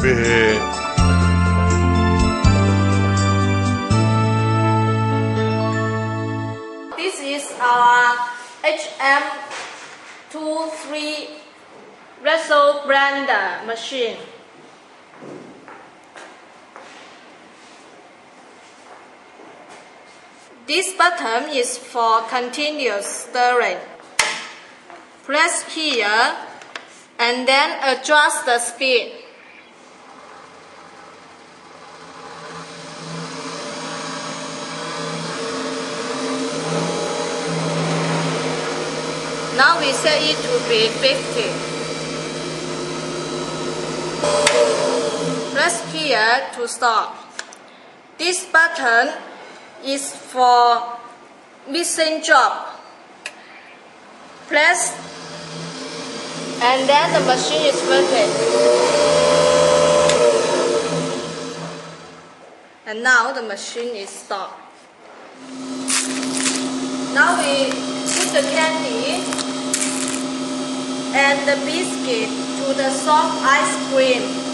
This is our hm23 wrestle blender machine. This button is for continuous stirring. Press here and then adjust the speed. Now we set it to be 50. Press here to stop. This button is for missing job. Press and then the machine is working. And now the machine is stopped. Now we put the candy and the biscuit to the soft ice cream.